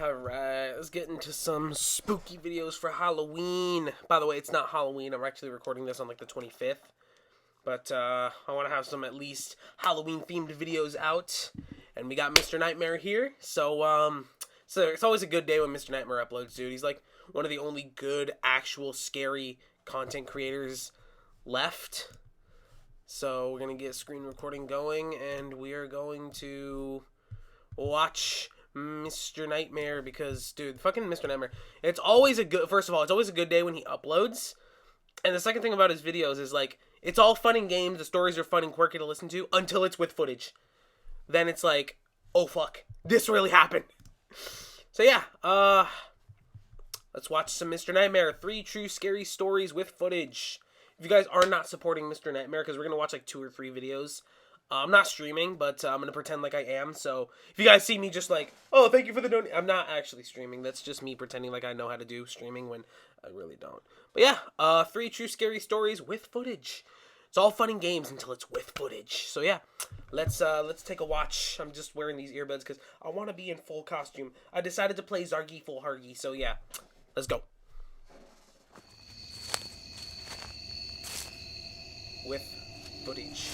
Alright, let's get into some spooky videos for Halloween. By the way, it's not Halloween. I'm actually recording this on like the 25th. But I want to have some at least Halloween-themed videos out. And we got Mr. Nightmare here. So it's always a good day when Mr. Nightmare uploads, dude. He's like one of the only good, actual, scary content creators left. So we're going to get screen recording going. And we are going to watch Mr. Nightmare because, dude, fucking Mr. Nightmare. It's always a good, first of all, it's always a good day when he uploads. And the second thing about his videos is, like, it's all fun and games. The stories are fun and quirky to listen to until it's with footage. Then it's like, oh, fuck, this really happened. So, yeah, let's watch some Mr. Nightmare. 3 true scary stories with footage. If you guys are not supporting Mr. Nightmare, because we're going to watch, like, 2 or 3 videos. I'm not streaming, but I'm going to pretend like I am. So if you guys see me just like, oh, thank you for the donation, I'm not actually streaming. That's just me pretending like I know how to do streaming when I really don't. But yeah, 3 true scary stories with footage. It's all fun and games until it's with footage. So yeah, let's take a watch. I'm just wearing these earbuds because I want to be in full costume. I decided to play Zargy Full Hargy. So yeah, let's go. With footage.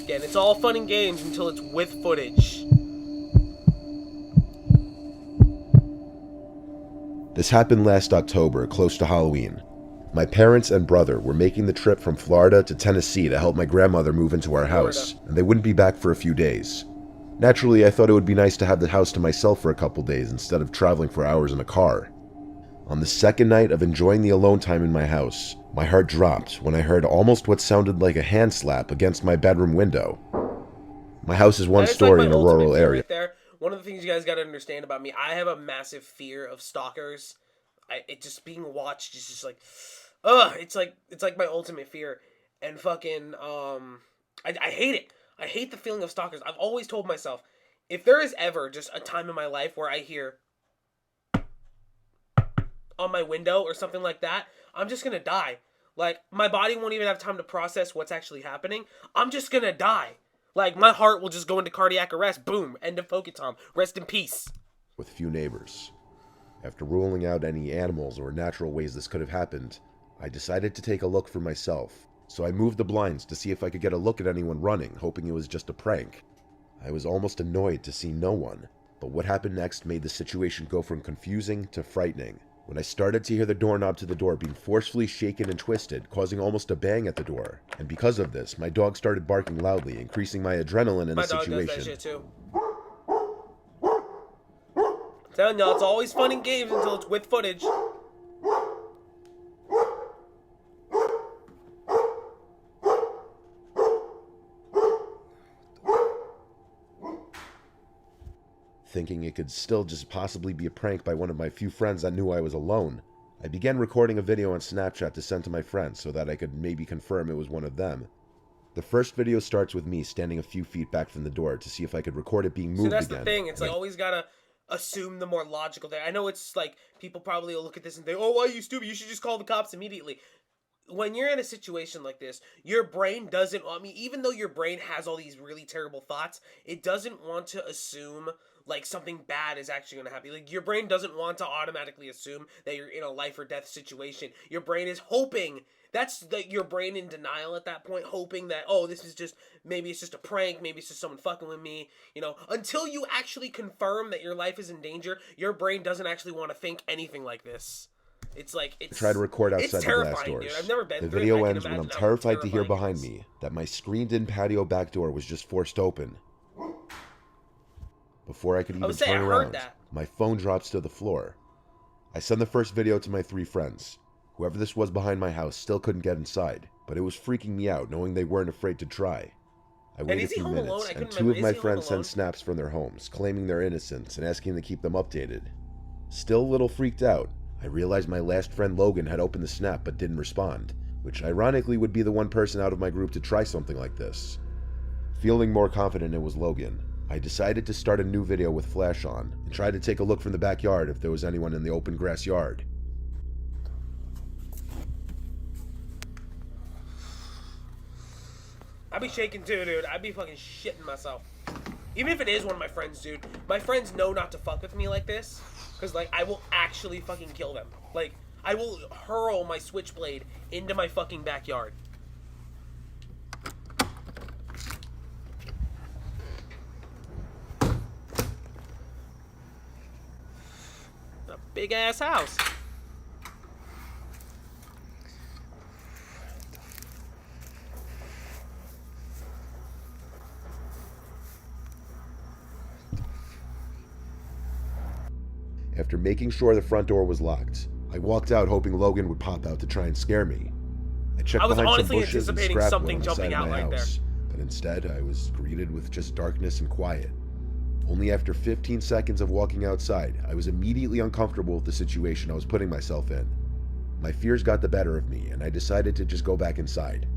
Again, it's all fun and games until it's with footage. This happened last October, close to Halloween. My parents and brother were making the trip from Florida to Tennessee to help my grandmother move into our house, and they wouldn't be back for a few days. Naturally, I thought it would be nice to have the house to myself for a couple days instead of traveling for hours in a car. On the second night of enjoying the alone time in my house, my heart dropped when I heard almost what sounded like a hand slap against my bedroom window. My house is one story in a rural area. Right there. One of the things you guys got to understand about me, I have a massive fear of stalkers. It just being watched is just like, it's like my ultimate fear. And fucking, I hate it. I hate the feeling of stalkers. I've always told myself, if there is ever just a time in my life where I hear on my window or something like that, I'm just gonna die. Like, my body won't even have time to process what's actually happening. I'm just gonna die. Like, my heart will just go into cardiac arrest. Boom. End of Pokemon. Rest in peace. With few neighbors. After ruling out any animals or natural ways this could have happened, I decided to take a look for myself. So I moved the blinds to see if I could get a look at anyone running, hoping it was just a prank. I was almost annoyed to see no one, but what happened next made the situation go from confusing to frightening. When I started to hear the doorknob to the door being forcefully shaken and twisted, causing almost a bang at the door. And because of this, my dog started barking loudly, increasing my adrenaline in the situation. My dog does that shit too. I'm telling y'all, it's always fun and games until it's with footage. Thinking it could still just possibly be a prank by one of my few friends that knew I was alone, I began recording a video on Snapchat to send to my friends so that I could maybe confirm it was one of them. The first video starts with me standing a few feet back from the door to see if I could record it being moved again. So that's the thing, it's like always gotta assume the more logical thing. I know it's like, people probably will look at this and think, oh, why are you stupid? You should just call the cops immediately. When you're in a situation like this, your brain doesn't, I mean, even though your brain has all these really terrible thoughts, it doesn't want to assume like something bad is actually going to happen. Like, your brain doesn't want to automatically assume that you're in a life or death situation. Your brain is hoping, that's your brain in denial at that point, hoping that, oh, this is just, maybe it's just a prank, maybe it's just someone fucking with me, you know, until you actually confirm that your life is in danger, your brain doesn't actually want to think anything like this. It's like, it's, I try to record outside the glass doors. Dude. I've never been the through video it. ends when I'm terrified to hear behind me that my screened-in patio back door was just forced open. Before I could even turn around, my phone drops to the floor. I send the first video to my 3 friends. Whoever this was behind my house still couldn't get inside, but it was freaking me out knowing they weren't afraid to try. I waited a few minutes, and 2 of my friends sent snaps from their homes, claiming their innocence and asking to keep them updated. Still a little freaked out, I realized my last friend Logan had opened the snap but didn't respond, which ironically would be the one person out of my group to try something like this. Feeling more confident it was Logan, I decided to start a new video with flash on and try to take a look from the backyard if there was anyone in the open grass yard. I'd be shaking too, dude. I'd be fucking shitting myself. Even if it is one of my friends, dude. My friends know not to fuck with me like this. Because, like, I will actually fucking kill them. Like, I will hurl my switchblade into my fucking backyard. A big-ass house. After making sure the front door was locked, I walked out hoping Logan would pop out to try and scare me. I checked behind some bushes and scrap wood on the side of my house, but instead I was greeted with just darkness and quiet. Only after 15 seconds of walking outside, I was immediately uncomfortable with the situation I was putting myself in. My fears got the better of me, and I decided to just go back inside.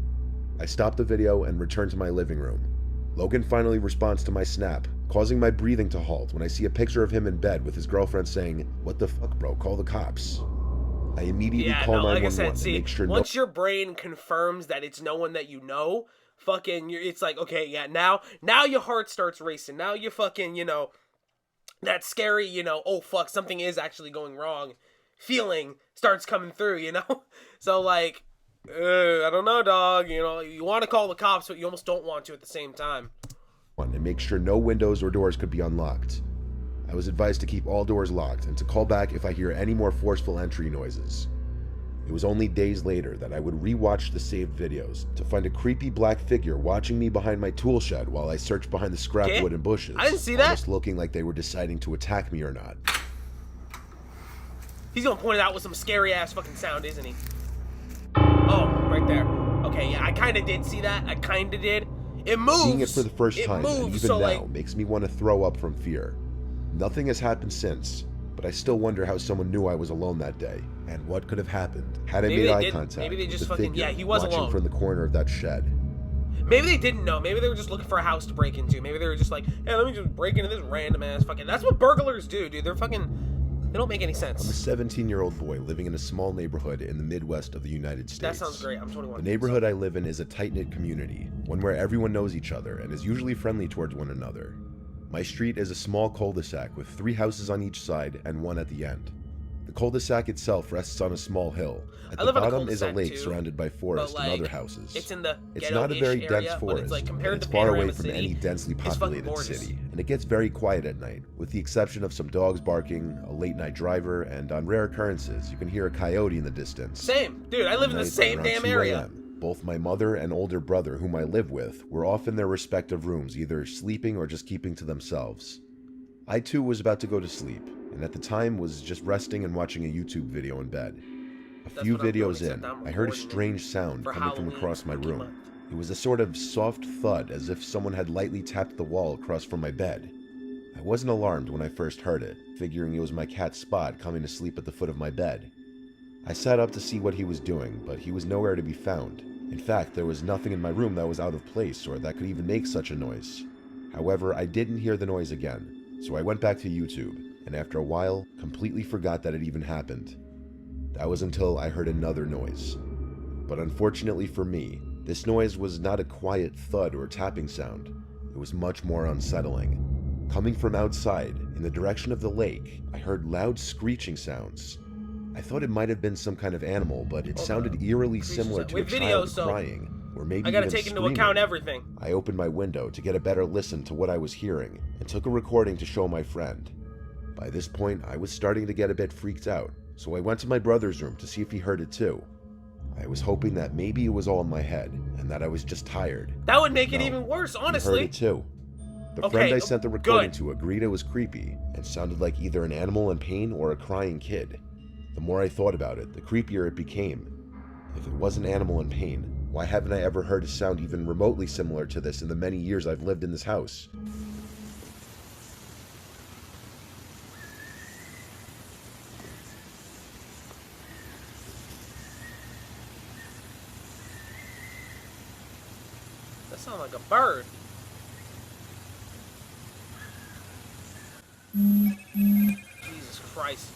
I stopped the video and returned to my living room. Logan finally responds to my snap, causing my breathing to halt when I see a picture of him in bed with his girlfriend saying, "What the fuck, bro? Call the cops." I immediately call 911 and make sure once your brain confirms that it's no one that you know, fucking, it's like, okay, yeah, now your heart starts racing. Now you fucking, you know, that scary, you know, oh fuck, something is actually going wrong feeling starts coming through, you know? So, like, I don't know, dog. You know, you want to call the cops, but you almost don't want to at the same time. And make sure no windows or doors could be unlocked. I was advised to keep all doors locked and to call back if I hear any more forceful entry noises. It was only days later that I would re-watch the saved videos to find a creepy black figure watching me behind my tool shed while I searched behind the scrap wood and bushes. I didn't see that. Almost looking like they were deciding to attack me or not. He's gonna point it out with some scary ass fucking sound, isn't he? Oh, right there. Okay, yeah, I kind of did see that. I kind of did. It moves. Seeing it for the first time, and even now, makes me want to throw up from fear. Nothing has happened since, but I still wonder how someone knew I was alone that day, and what could have happened had I made eye contact. Maybe they just with the fucking, figure yeah, he was watching alone from the corner of that shed. Maybe they didn't know. Maybe they were just looking for a house to break into. Maybe they were just like, hey, let me just break into this random ass fucking. That's what burglars do, dude. They're fucking. They don't make any sense. I'm a 17-year-old boy living in a small neighborhood in the Midwest of the United States. That sounds great. I'm 21. The neighborhood I live in is a tight-knit community, one where everyone knows each other and is usually friendly towards one another. My street is a small cul-de-sac with 3 houses on each side and 1 at the end. The cul-de-sac itself rests on a small hill. At the bottom is a lake surrounded by forest and other houses. It's in the It's not a very dense forest, but it's far away from any densely populated city, and it gets very quiet at night, with the exception of some dogs barking, a late-night driver, and on rare occurrences, you can hear a coyote in the distance. Same. Dude, I live in the same damn area. Both my mother and older brother, whom I live with, were off in their respective rooms, either sleeping or just keeping to themselves. I too was about to go to sleep, and at the time was just resting and watching a YouTube video in bed. A few videos in, I heard a strange sound coming from across my room. It was a sort of soft thud, as if someone had lightly tapped the wall across from my bed. I wasn't alarmed when I first heard it, figuring it was my cat Spot coming to sleep at the foot of my bed. I sat up to see what he was doing, but he was nowhere to be found. In fact, there was nothing in my room that was out of place or that could even make such a noise. However, I didn't hear the noise again, so I went back to YouTube, and after a while, completely forgot that it even happened. That was until I heard another noise. But unfortunately for me, this noise was not a quiet thud or tapping sound. It was much more unsettling. Coming from outside, in the direction of the lake, I heard loud screeching sounds. I thought it might have been some kind of animal, but it sounded eerily similar to a child crying, or maybe even screaming. I gotta take into account everything. I opened my window to get a better listen to what I was hearing, and took a recording to show my friend. By this point, I was starting to get a bit freaked out, so I went to my brother's room to see if he heard it too. I was hoping that maybe it was all in my head, and that I was just tired. That would make it even worse, honestly. He heard it too. The friend I sent the recording to agreed it was creepy, and sounded like either an animal in pain or a crying kid. The more I thought about it, the creepier it became. If it was an animal in pain, why haven't I ever heard a sound even remotely similar to this in the many years I've lived in this house? That sounds like a bird. Jesus Christ.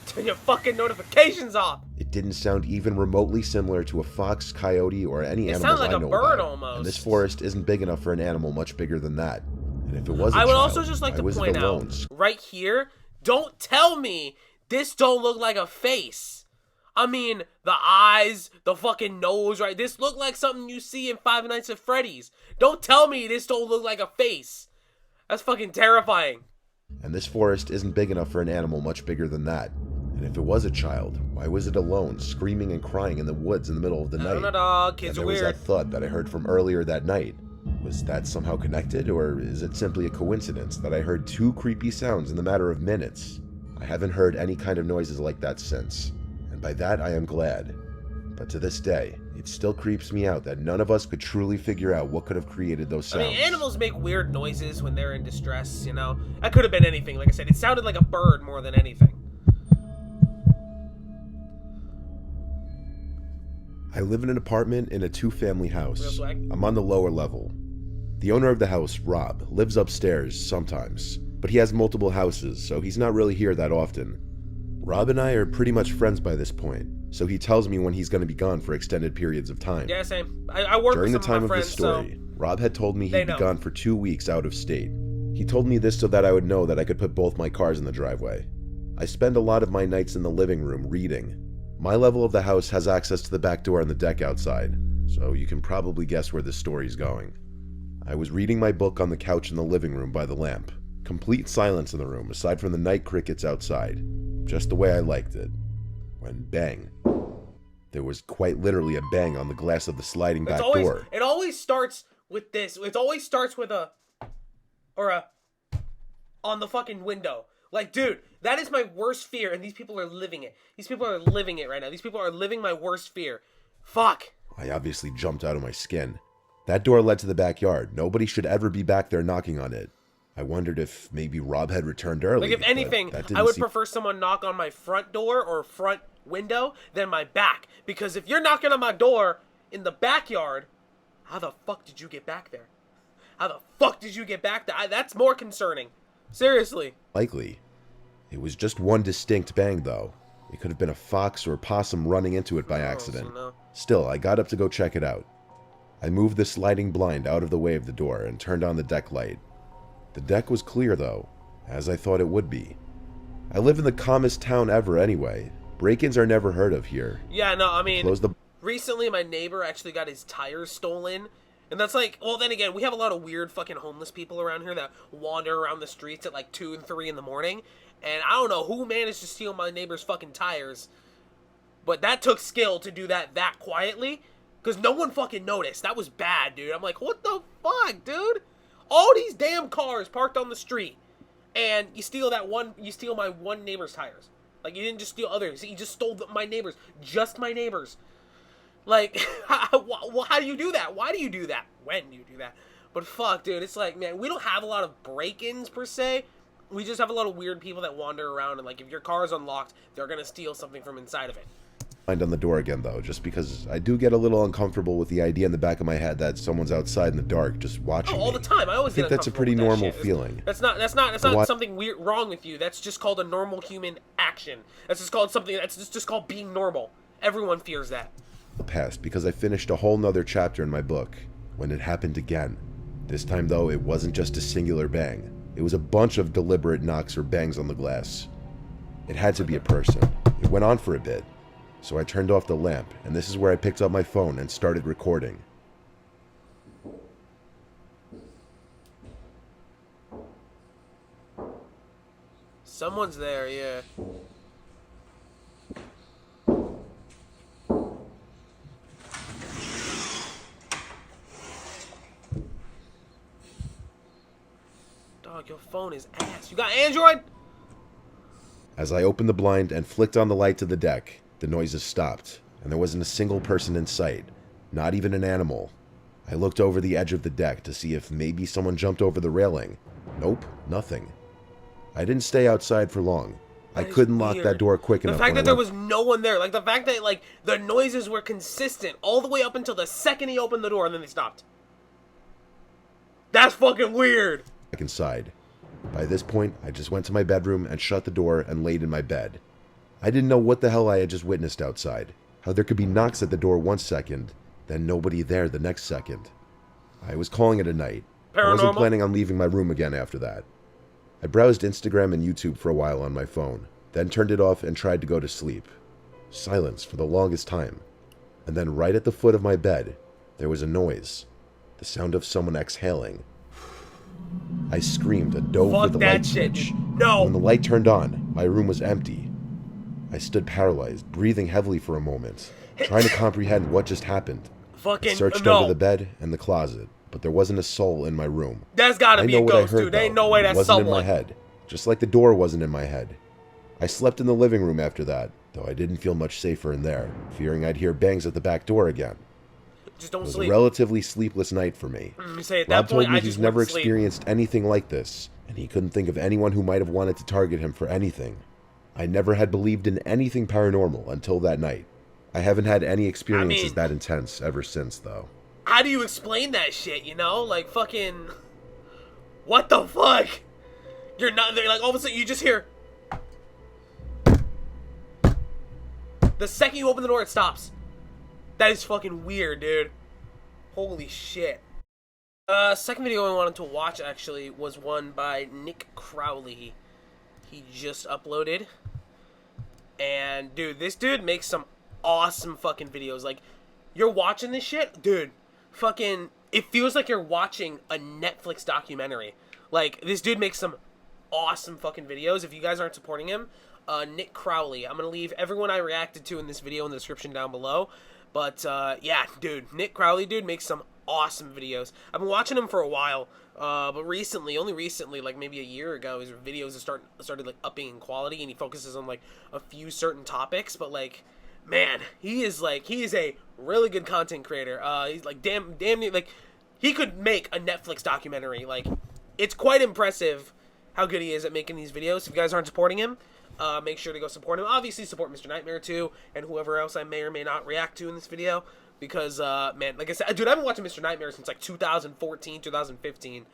Turn your fucking notifications off! It didn't sound even remotely similar to a fox, coyote, or any animal I know about. It sounds like a bird almost. And this forest isn't big enough for an animal much bigger than that. And if it was a child, I would also just like to point out, right here, Don't tell me this don't look like a face. I mean, the eyes, the fucking nose, right? This look like something you see in Five Nights at Freddy's. Don't tell me this don't look like a face. That's fucking terrifying. And this forest isn't big enough for an animal much bigger than that. And if it was a child, why was it alone, screaming and crying in the woods in the middle of the night? No, kids are weird. There was that thud that I heard from earlier that night. Was that somehow connected, or is it simply a coincidence that I heard 2 creepy sounds in the matter of minutes? I haven't heard any kind of noises like that since, and by that I am glad. But to this day, it still creeps me out that none of us could truly figure out what could have created those sounds. I mean, animals make weird noises when they're in distress, you know? That could have been anything. Like I said, it sounded like a bird more than anything. I live in an apartment in a 2-family house. Real swag. I'm on the lower level. The owner of the house, Rob, lives upstairs sometimes, but he has multiple houses, so he's not really here that often. Rob and I are pretty much friends by this point, so he tells me when he's going to be gone for extended periods of time. Yeah, same. I work During with the some time of my of friends, this story, so Rob had told me he'd be know. gone for 2 weeks out of state. He told me this so that I would know that I could put both my cars in the driveway. I spend a lot of my nights in the living room reading. My level of the house has access to the back door and the deck outside, so you can probably guess where this story's going. I was reading my book on the couch in the living room by the lamp. Complete silence in the room, aside from the night crickets outside. Just the way I liked it. When bang. There was quite literally a bang on the glass of the sliding back door. It always starts with this. It always starts with a on the fucking window. Like, dude, that is my worst fear, and these people are living it. These people are living it right now. These people are living my worst fear. Fuck. I obviously jumped out of my skin. That door led to the backyard. Nobody should ever be back there knocking on it. I wondered if maybe Rob had returned early. Like, if anything, I would prefer someone knock on my front door or front window than my back. Because if you're knocking on my door in the backyard, how the fuck did you get back there? How the fuck did you get back there? That's more concerning. Seriously. Likely. It was just one distinct bang, though. It could have been a fox or a possum running into it by accident. No. Still, I got up to go check it out. I moved the sliding blind out of the way of the door and turned on the deck light. The deck was clear, though, as I thought it would be. I live in the calmest town ever anyway. Break-ins are never heard of here. Yeah, no, I mean, recently my neighbor actually got his tires stolen. And that's like, well, then again, we have a lot of weird fucking homeless people around here that wander around the streets at like 2 and 3 in the morning. And I don't know who managed to steal my neighbor's fucking tires. But that took skill to do that quietly. Because no one fucking noticed. That was bad, dude. I'm like, what the fuck, dude? All these damn cars parked on the street. And you steal my one neighbor's tires. Like, you didn't just steal others. You just stole my neighbor's. Just my neighbor's. Like, how do you do that? Why do you do that? When do you do that? But fuck, dude, it's like, man, we don't have a lot of break-ins, per se. We just have a lot of weird people that wander around, and, like, if your car is unlocked, they're gonna steal something from inside of it. On the door again, though, just because I do get a little uncomfortable with the idea in the back of my head that someone's outside in the dark just watching me. All the time. I always think that's a pretty normal feeling. That's not something weird wrong with you. That's just called a normal human action. That's just called something. That's just called being normal. Everyone fears that. Passed because I finished a whole nother chapter in my book when it happened again. This time, though, it wasn't just a singular bang. It was a bunch of deliberate knocks or bangs on the glass. It had to be a person. It went on for a bit. So I turned off the lamp, and this is where I picked up my phone and started recording. Someone's there, yeah. Dog, your phone is ass. You got Android? As I opened the blind and flicked on the light to the deck, the noises stopped, and there wasn't a single person in sight, not even an animal. I looked over the edge of the deck to see if maybe someone jumped over the railing. Nope, nothing. I didn't stay outside for long. I couldn't lock that door quick enough. The fact that there was no one there, like the fact that like the noises were consistent all the way up until the second he opened the door and then they stopped. That's fucking weird. Back inside. By this point, I just went to my bedroom and shut the door and laid in my bed. I didn't know what the hell I had just witnessed outside. How there could be knocks at the door 1 second, then nobody there the next second. I was calling it a night. Paranormal? I wasn't planning on leaving my room again after that. I browsed Instagram and YouTube for a while on my phone, then turned it off and tried to go to sleep. Silence for the longest time. And then right at the foot of my bed, there was a noise. The sound of someone exhaling. I screamed and dove for the light switch. No! When the light turned on, my room was empty. I stood paralyzed, breathing heavily for a moment, trying to comprehend what just happened. I searched under the bed and the closet, but there wasn't a soul in my room. That's gotta be a ghost, dude. There ain't no way that's someone. It wasn't in my head, just like the door wasn't in my head. I slept in the living room after that, though I didn't feel much safer in there, fearing I'd hear bangs at the back door again. Just don't sleep. It was a relatively sleepless night for me. Rob told me he's never experienced anything like this, and he couldn't think of anyone who might have wanted to target him for anything. I never had believed in anything paranormal until that night. I haven't had any experiences that intense ever since, though. How do you explain that shit, you know? Like, fucking... What the fuck? You're not... They're like, all of a sudden, you just hear... The second you open the door, it stops. That is fucking weird, dude. Holy shit. Second video I wanted to watch, actually, was one by Nick Crowley. He just uploaded. And, dude, this dude makes some awesome fucking videos. Like, you're watching this shit, dude, fucking, it feels like you're watching a Netflix documentary. Like, this dude makes some awesome fucking videos. If you guys aren't supporting him, Nick Crowley. I'm gonna leave everyone I reacted to in this video in the description down below. But, yeah, dude, Nick Crowley, dude, makes some awesome videos. I've been watching him for a while, but recently, only recently, like maybe a year ago, his videos have started like upping in quality, and he focuses on like a few certain topics. But like, man, he is a really good content creator. He's like damn near, like, he could make a Netflix documentary. Like, it's quite impressive how good he is at making these videos. If you guys aren't supporting him, make sure to go support him. Obviously, support Mr. Nightmare too, and whoever else I may or may not react to in this video. Because, man, like I said, dude, I've been watching Mr. Nightmare since, like, 2014, 2015.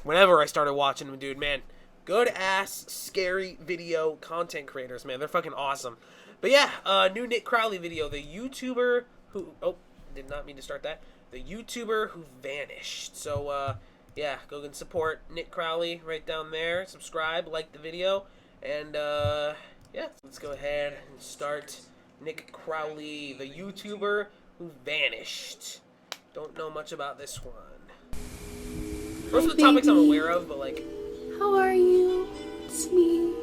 Whenever I started watching him, dude, man, good-ass, scary video content creators, man. They're fucking awesome. But, yeah, new Nick Crowley video. The YouTuber who... Oh, did not mean to start that. The YouTuber who vanished. So, yeah, go and support Nick Crowley right down there. Subscribe, like the video. And, yeah, let's go ahead and start Nick Crowley, the YouTuber who vanished. Don't know much about this one. Most of the topics I'm aware of, but like... How are you? It's me,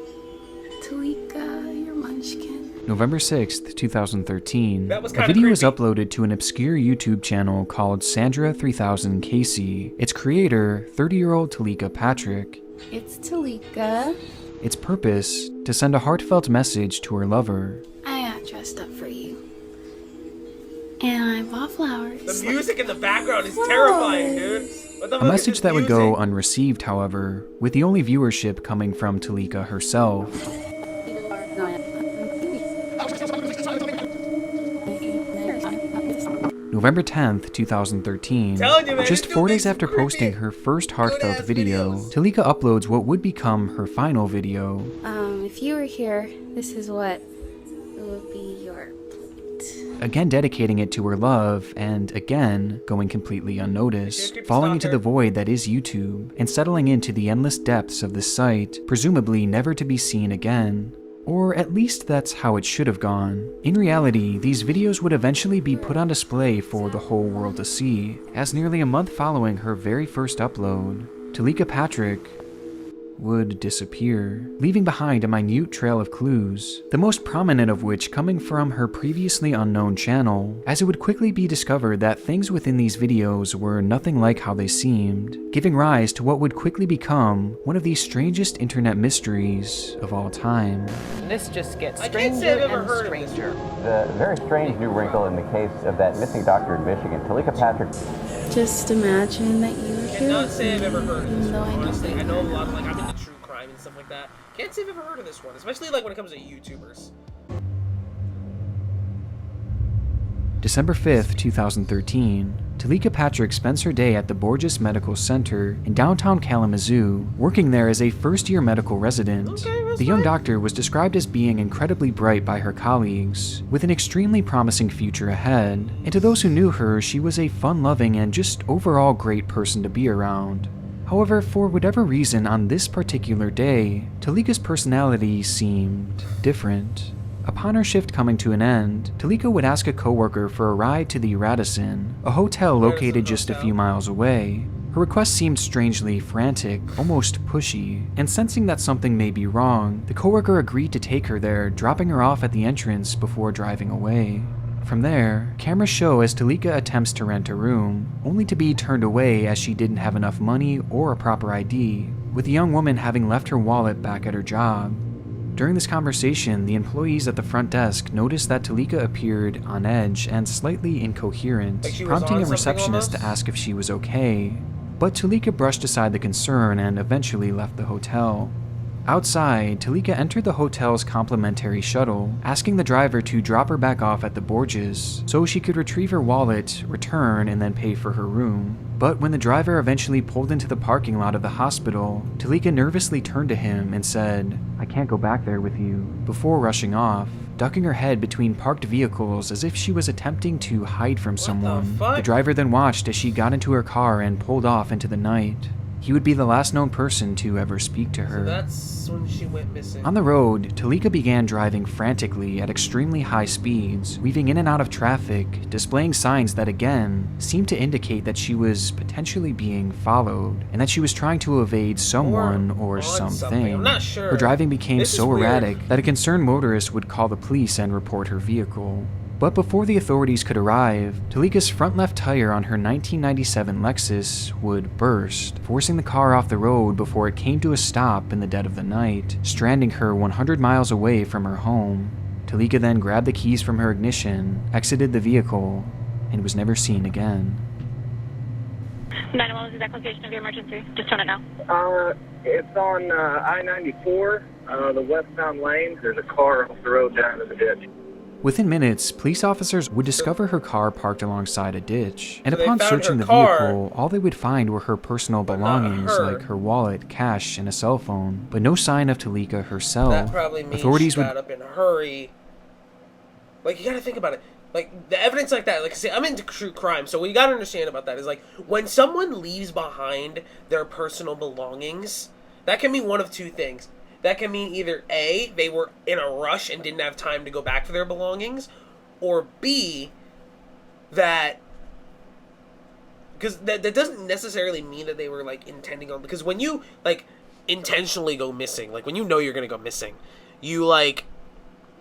Talika, your munchkin. November 6th, 2013, a video was uploaded to an obscure YouTube channel called Sandra3000KC. Its creator, 30-year-old Talika Patrick. It's Talika. Its purpose, to send a heartfelt message to her lover. I got dressed up for you. And I bought flowers. The music in the background is terrifying, dude. What the fuck A message is that this would go music? unreceived, however, with the only viewership coming from Talika herself. November 10th, 2013, just 4 days after posting her first heartfelt video, Talika uploads what would become her final video. If you were here, this is what would be your plate. Again dedicating it to her love, and again going completely unnoticed, falling into the void that is YouTube, and settling into the endless depths of this site, presumably never to be seen again. Or at least that's how it should have gone. In reality, these videos would eventually be put on display for the whole world to see, as nearly a month following her very first upload, Talika Patrick would disappear, leaving behind a minute trail of clues, the most prominent of which coming from her previously unknown channel, as it would quickly be discovered that things within these videos were nothing like how they seemed, giving rise to what would quickly become one of the strangest internet mysteries of all time. This just gets stranger and stranger. The very strange new wrinkle in the case of that missing doctor in Michigan, Talika Patrick. Just imagine that you were I here. cannot say I've ever heard of this one, honestly. I I know a lot of, like, I'm into true crime and stuff like that. Can't say I've ever heard of this one, especially, like, when it comes to YouTubers. December 5th, 2013, Talika Patrick spends her day at the Borges Medical Center in downtown Kalamazoo, working there as a first-year medical resident. The young doctor was described as being incredibly bright by her colleagues, with an extremely promising future ahead, and to those who knew her, she was a fun-loving and just overall great person to be around. However, for whatever reason on this particular day, Talika's personality seemed different. Upon her shift coming to an end, Talika would ask a coworker for a ride to the Radisson, a hotel located just a few miles away. Her request seemed strangely frantic, almost pushy, and sensing that something may be wrong, the coworker agreed to take her there, dropping her off at the entrance before driving away. From there, cameras show as Talika attempts to rent a room, only to be turned away as she didn't have enough money or a proper ID, with the young woman having left her wallet back at her job. During this conversation, the employees at the front desk noticed that Talika appeared on edge and slightly incoherent, prompting a receptionist to ask if she was okay. But Talika brushed aside the concern and eventually left the hotel. Outside, Talika entered the hotel's complimentary shuttle, asking the driver to drop her back off at the Borges so she could retrieve her wallet, return, and then pay for her room. But when the driver eventually pulled into the parking lot of the hospital, Talika nervously turned to him and said, "I can't go back there with you," before rushing off, ducking her head between parked vehicles as if she was attempting to hide from someone. The driver then watched as she got into her car and pulled off into the night. He would be the last known person to ever speak to her. So that's when she went missing. On the road, Talika began driving frantically at extremely high speeds, weaving in and out of traffic, displaying signs that again seemed to indicate that she was potentially being followed, and that she was trying to evade someone or something. I'm not sure. Her driving became so erratic that a concerned motorist would call the police and report her vehicle. But before the authorities could arrive, Talika's front left tire on her 1997 Lexus would burst, forcing the car off the road before it came to a stop in the dead of the night, stranding her 100 miles away from her home. Talika then grabbed the keys from her ignition, exited the vehicle, and was never seen again. 911, what was the exact location of your emergency? Just on it now. It's on I-94, the westbound lane. There's a car off the road down in the ditch. Within minutes, police officers would discover her car parked alongside a ditch, and So they upon found searching her the car, vehicle, all they would find were her personal but not belongings her. like her wallet, cash, and a cell phone, but no sign of Talika herself. That probably means Authorities she would got up in a hurry. Like, you gotta think about it. Like, the evidence like that, like I say, I'm into true crime, so what you gotta understand about that is, like, when someone leaves behind their personal belongings, that can mean one of two things. That can mean either A, they were in a rush and didn't have time to go back for their belongings, or B, that... Because that doesn't necessarily mean that they were, like, intending on... Because when you, like, intentionally go missing, like, when you know you're gonna go missing, you, like...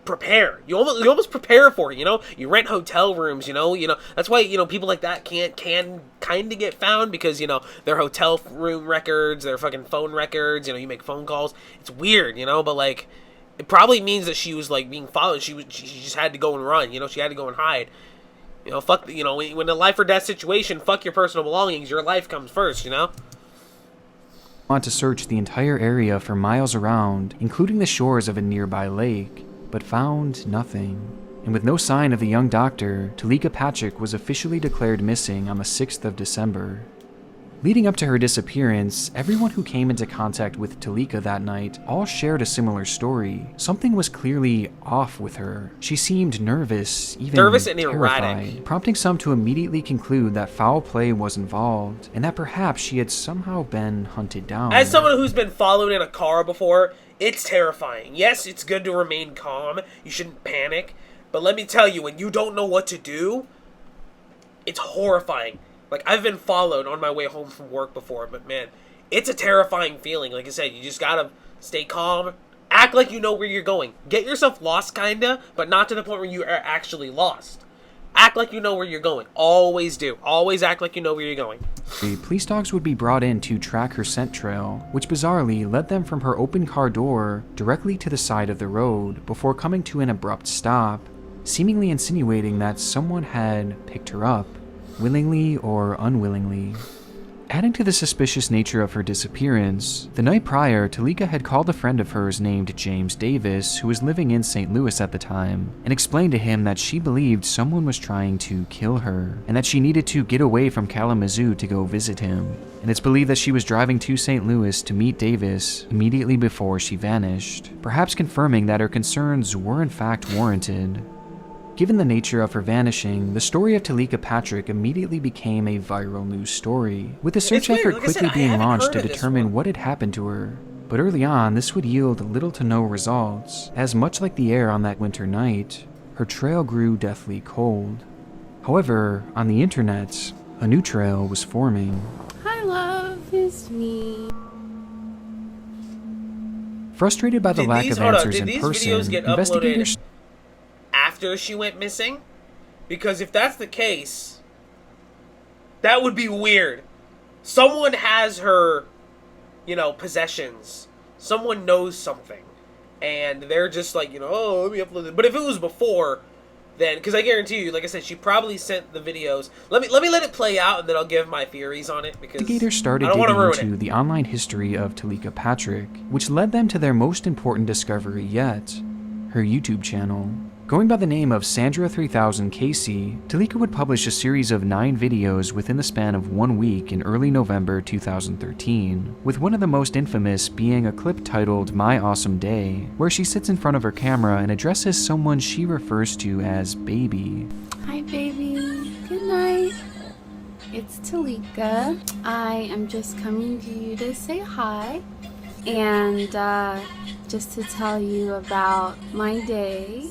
prepare. You almost prepare for it, you know? You rent hotel rooms, you know? That's why, people like that can kind of get found because, their hotel room records, their fucking phone records, you make phone calls. It's weird, but, like, it probably means that she was, like, being followed. She just had to go and run, she had to go and hide. Fuck, when a life or death situation, fuck your personal belongings, your life comes first, want to search the entire area for miles around, including the shores of a nearby lake, but found nothing. And with no sign of the young doctor, Talika Patrick was officially declared missing on the 6th of December. Leading up to her disappearance, everyone who came into contact with Talika that night all shared a similar story. Something was clearly off with her. She seemed nervous, even and terrified, erratic, prompting some to immediately conclude that foul play was involved, and that perhaps she had somehow been hunted down. As someone who's been followed in a car before, it's terrifying. Yes, it's good to remain calm. You shouldn't panic. But let me tell you, when you don't know what to do, it's horrifying. Like, I've been followed on my way home from work before, but man, it's a terrifying feeling. Like I said, you just gotta stay calm. Act like you know where you're going. Get yourself lost, kinda, but not to the point where you are actually lost. Act like you know where you're going. Always do. Always act like you know where you're going. The police dogs would be brought in to track her scent trail, which bizarrely led them from her open car door directly to the side of the road before coming to an abrupt stop, seemingly insinuating that someone had picked her up, willingly or unwillingly. Adding to the suspicious nature of her disappearance, the night prior, Talika had called a friend of hers named James Davis, who was living in St. Louis at the time, and explained to him that she believed someone was trying to kill her, and that she needed to get away from Kalamazoo to go visit him. And it's believed that she was driving to St. Louis to meet Davis immediately before she vanished, perhaps confirming that her concerns were in fact warranted. Given the nature of her vanishing, the story of Talika Patrick immediately became a viral news story, with a search effort quickly being launched to determine what had happened to her. But early on, this would yield little to no results, as much like the air on that winter night, her trail grew deathly cold. However, on the internet, a new trail was forming. Hi, love, it's me. Frustrated by the lack of answers in person, investigators after she went missing? Because if that's the case, that would be weird. Someone has her, possessions. Someone knows something. And they're just like, oh, let me upload it. But if it was before, then, because I guarantee you, like I said, she probably sent the videos. Let me let it play out, and then I'll give my theories on it, because investigators started digging into the online history of Talika Patrick, which led them to their most important discovery yet, her YouTube channel. Going by the name of Sandra3000KC, Talika would publish a series of 9 videos within the span of 1 week in early November 2013, with one of the most infamous being a clip titled My Awesome Day, where she sits in front of her camera and addresses someone she refers to as Baby. Hi, baby. Good night. It's Talika. I am just coming to you to say hi and just to tell you about my day.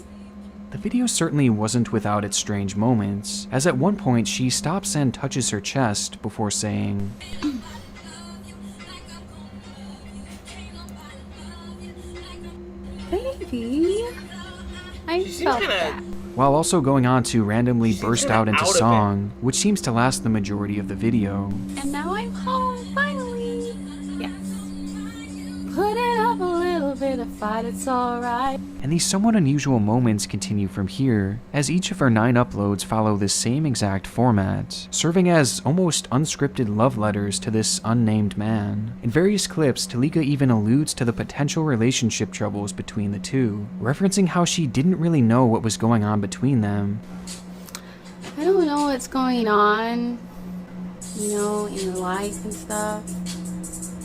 The video certainly wasn't without its strange moments, as at one point she stops and touches her chest before saying, Baby, I felt that. While also going on to randomly burst out into song, which seems to last the majority of the video. And now I'm home, finally. Yes. Put it up a little bit of fight, it's alright. And these somewhat unusual moments continue from here, as each of her 9 uploads follow the same exact format, serving as almost unscripted love letters to this unnamed man. In various clips, Talika even alludes to the potential relationship troubles between the two, referencing how she didn't really know what was going on between them. I don't know what's going on, in your life and stuff.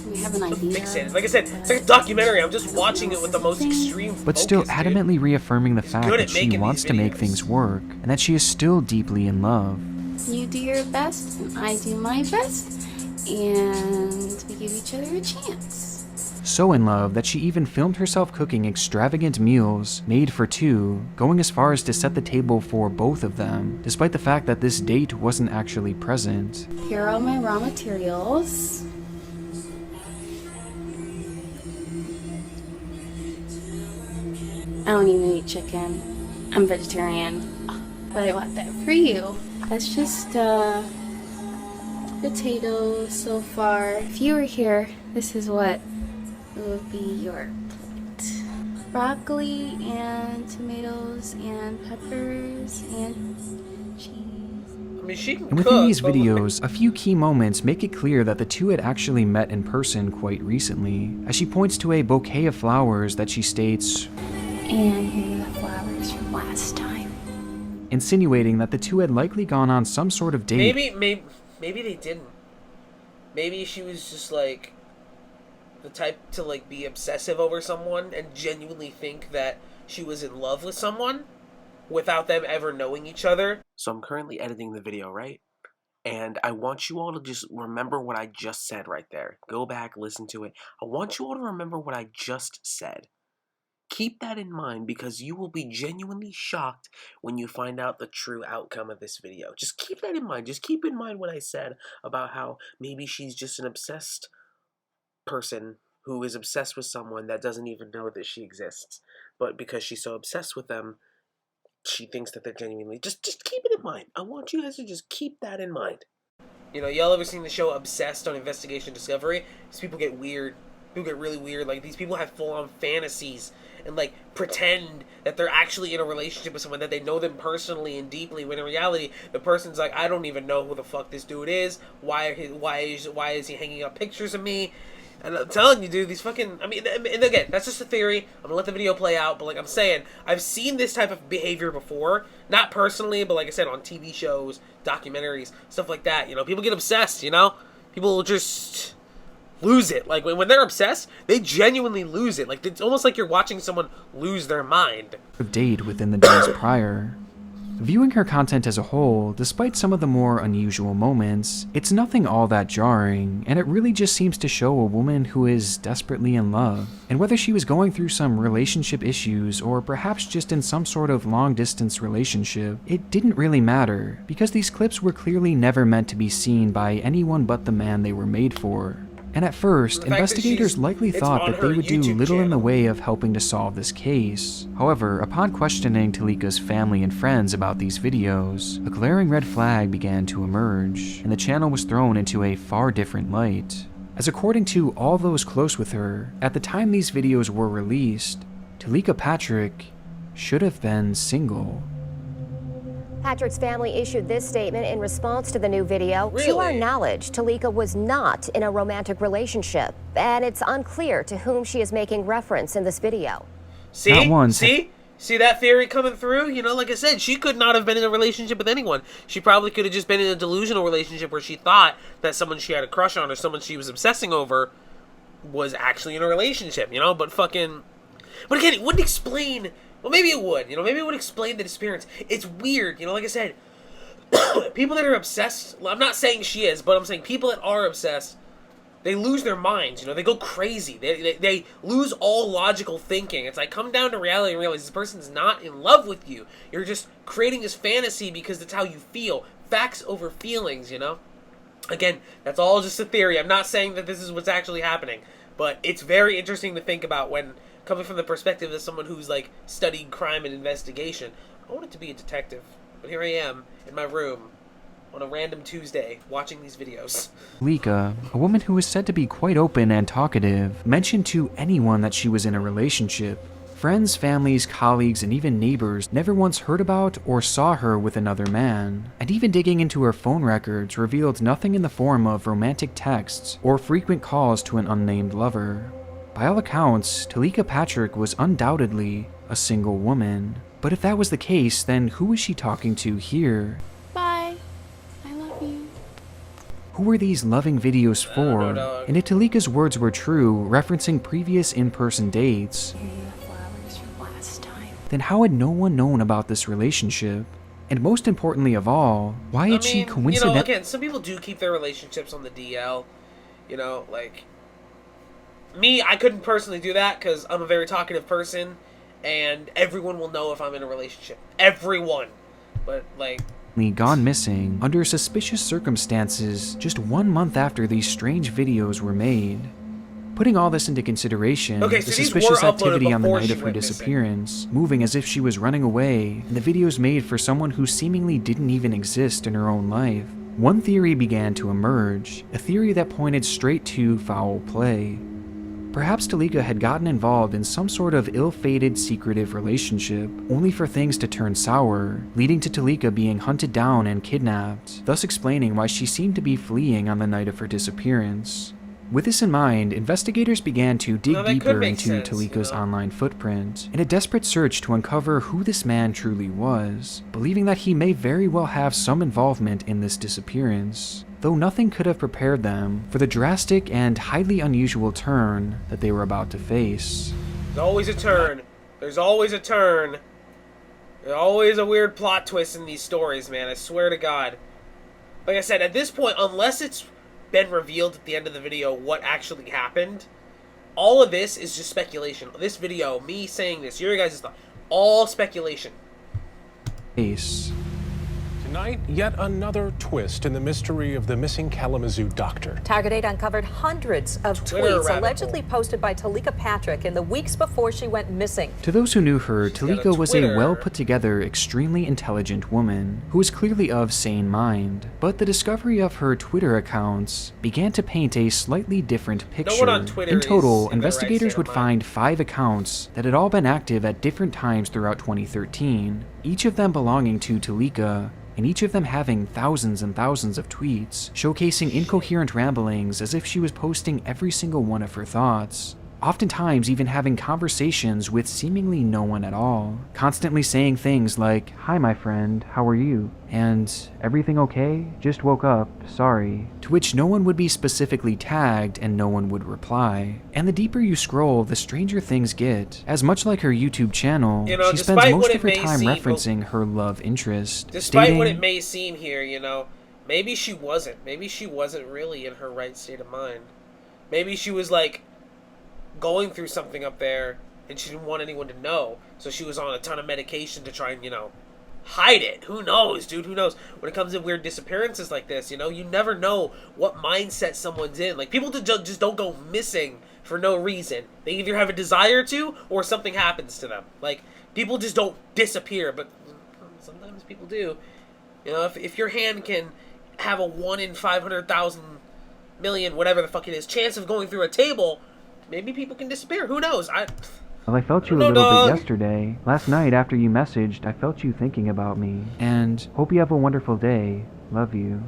We have an idea. Fixated. Like I said, it's like a documentary. I'm just watching it with the most extreme focus, but still adamantly rearing the fact that she wants to make things work, and that she is still deeply in love. You do your best, and I do my best, and we give each other a chance. So in love that she even filmed herself cooking extravagant meals made for 2, going as far as to set the table for both of them, despite the fact that this date wasn't actually present. Here are all my raw materials. I don't even eat chicken. I'm vegetarian. But I want that for you. That's just potatoes so far. If you were here, this is what it would be your plate. Broccoli and tomatoes and peppers and cheese. I mean, she can and within cook, these videos, a few key moments make it clear that the two had actually met in person quite recently, as she points to a bouquet of flowers that she states, and here are the flowers from last time. Insinuating that the two had likely gone on some sort of date. Maybe they didn't. Maybe she was just like the type to like be obsessive over someone and genuinely think that she was in love with someone without them ever knowing each other. So I'm currently editing the video, right? And I want you all to just remember what I just said right there. Go back, listen to it. I want you all to remember what I just said. Keep that in mind, because you will be genuinely shocked when you find out the true outcome of this video. Just keep that in mind. Just keep in mind what I said about how maybe she's just an obsessed person who is obsessed with someone that doesn't even know that she exists. But because she's so obsessed with them, she thinks that they're genuinely... Just keep it in mind. I want you guys to just keep that in mind. Y'all ever seen the show Obsessed on Investigation Discovery? These people get weird. People get really weird. Like, these people have full-on fantasies and, like, pretend that they're actually in a relationship with someone, that they know them personally and deeply, when in reality, the person's like, I don't even know who the fuck this dude is. Why is he hanging up pictures of me? And I'm telling you, dude, these fucking... I mean, and again, that's just a theory. I'm gonna let the video play out, but like I'm saying, I've seen this type of behavior before. Not personally, but like I said, on TV shows, documentaries, stuff like that. People get obsessed, People just lose it. Like, when they're obsessed, they genuinely lose it. Like, it's almost like you're watching someone lose their mind. A date within the days prior. Viewing her content as a whole, despite some of the more unusual moments, it's nothing all that jarring, and it really just seems to show a woman who is desperately in love. And whether she was going through some relationship issues or perhaps just in some sort of long-distance relationship, it didn't really matter, because these clips were clearly never meant to be seen by anyone but the man they were made for. And at first, investigators likely thought that they would do little in the way of helping to solve this case. However, upon questioning Talika's family and friends about these videos, a glaring red flag began to emerge, and the channel was thrown into a far different light. As according to all those close with her, at the time these videos were released, Talika Patrick should have been single. Patrick's family issued this statement in response to the new video. Really? To our knowledge, Talika was not in a romantic relationship, and it's unclear to whom she is making reference in this video. See that theory coming through? You know, like I said, she could not have been in a relationship with anyone. She probably could have just been in a delusional relationship where she thought that someone she had a crush on or someone she was obsessing over was actually in a relationship, you know? But again, it wouldn't explain... Well, maybe it would, you know, maybe it would explain the disappearance. It's weird, you know, like I said, people that are obsessed, I'm not saying she is, but I'm saying people that are obsessed, they lose their minds, you know, they go crazy. They lose all logical thinking. It's like, come down to reality and realize this person's not in love with you. You're just creating this fantasy because that's how you feel. Facts over feelings, you know? Again, that's all just a theory. I'm not saying that this is what's actually happening, but it's very interesting to think about when... Coming from the perspective of someone who's, like, studied crime and investigation. I wanted to be a detective, but here I am, in my room, on a random Tuesday, watching these videos. Talika, a woman who is said to be quite open and talkative, mentioned to anyone that she was in a relationship. Friends, families, colleagues, and even neighbors never once heard about or saw her with another man. And even digging into her phone records revealed nothing in the form of romantic texts or frequent calls to an unnamed lover. By all accounts, Talika Patrick was undoubtedly a single woman. But if that was the case, then who was she talking to here? Bye. I love you. Who were these loving videos for? And if Talika's words were true, referencing previous in-person dates, then how had no one known about this relationship? And most importantly of all, why had she coincidentally... You know, again, some people do keep their relationships on the DL. You know, like... Me, I couldn't personally do that because I'm a very talkative person, and everyone will know if I'm in a relationship. Everyone. But, like... gone missing under suspicious circumstances just 1 month after these strange videos were made. Putting all this into consideration, the suspicious activity on the night of her disappearance, moving as if she was running away, and the videos made for someone who seemingly didn't even exist in her own life, one theory began to emerge, a theory that pointed straight to foul play. Perhaps Talika had gotten involved in some sort of ill-fated secretive relationship, only for things to turn sour, leading to Talika being hunted down and kidnapped, thus explaining why she seemed to be fleeing on the night of her disappearance. With this in mind, investigators began to dig deeper into Talika's online footprint, in a desperate search to uncover who this man truly was, believing that he may very well have some involvement in this disappearance, though nothing could have prepared them for the drastic and highly unusual turn that they were about to face. There's always a turn. There's always a turn. There's always a weird plot twist in these stories, man. I swear to God. Like I said, at this point, unless it's been revealed at the end of the video what actually happened, all of this is just speculation. This video, me saying this, your guys' thought, all speculation. Tonight, yet another twist in the mystery of the missing Kalamazoo doctor. Target 8 uncovered hundreds of tweets allegedly posted by Talika Patrick in the weeks before she went missing. To those who knew her, Talika was a well-put-together, extremely intelligent woman who was clearly of sane mind. But the discovery of her Twitter accounts began to paint a slightly different picture. In total, investigators would find 5 accounts that had all been active at different times throughout 2013, each of them belonging to Talika, and each of them having thousands and thousands of tweets, showcasing incoherent ramblings as if she was posting every single one of her thoughts. oftentimes even having conversations with seemingly no one at all, constantly saying things like, "Hi my friend, how are you?" and "Everything okay? Just woke up, sorry," to which no one would be specifically tagged and no one would reply. And the deeper you scroll, the stranger things get, as much like her YouTube channel, she spends most of her time referencing her love interest, despite what it may seem here, maybe she wasn't really in her right state of mind. Maybe she was like going through something up there and she didn't want anyone to know, so she was on a ton of medication to try and hide it. Who knows, dude? Who knows? When it comes to weird disappearances like this, you never know what mindset someone's in. Like, people just don't go missing for no reason. They either have a desire to, or something happens to them. Like, people just don't disappear, but sometimes people do. If your hand can have a 1 in 500,000 million, whatever the fuck it is, chance of going through a table, maybe people can disappear. Who knows? Well, I felt you a little bit yesterday. Last night after you messaged, I felt you thinking about me. And hope you have a wonderful day. Love you.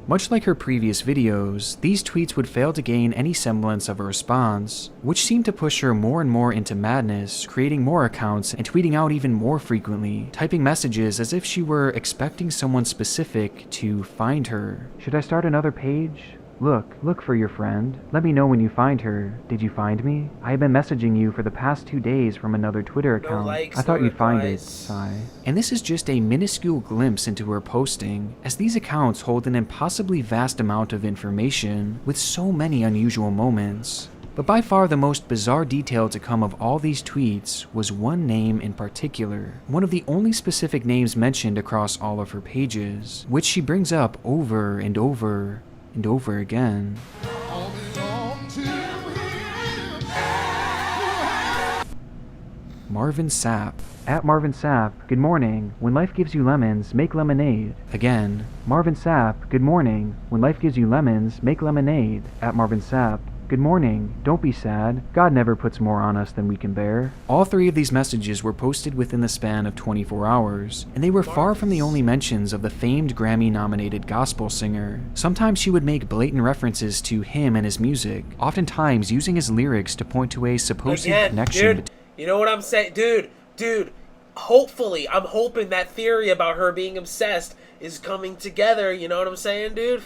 Much like her previous videos, these tweets would fail to gain any semblance of a response, which seemed to push her more and more into madness, creating more accounts and tweeting out even more frequently, typing messages as if she were expecting someone specific to find her. Should I start another page? Look for your friend. Let me know when you find her. Did you find me? I have been messaging you for the past 2 days from another Twitter account. I thought you'd find it, sigh. And this is just a minuscule glimpse into her posting, as these accounts hold an impossibly vast amount of information, with so many unusual moments. But by far the most bizarre detail to come of all these tweets was one name in particular, one of the only specific names mentioned across all of her pages, which she brings up over and over and over again. Marvin Sapp. At Marvin Sapp, good morning. When life gives you lemons, make lemonade. Again, Marvin Sapp, good morning. When life gives you lemons, make lemonade. At Marvin Sapp, good morning. Don't be sad. God never puts more on us than we can bear. All 3 of these messages were posted within the span of 24 hours, and they were far from the only mentions of the famed Grammy-nominated gospel singer. Sometimes she would make blatant references to him and his music, oftentimes using his lyrics to point to a supposed connection. Dude, you know what I'm saying? Dude, hopefully, I'm hoping that theory about her being obsessed is coming together, you know what I'm saying, dude?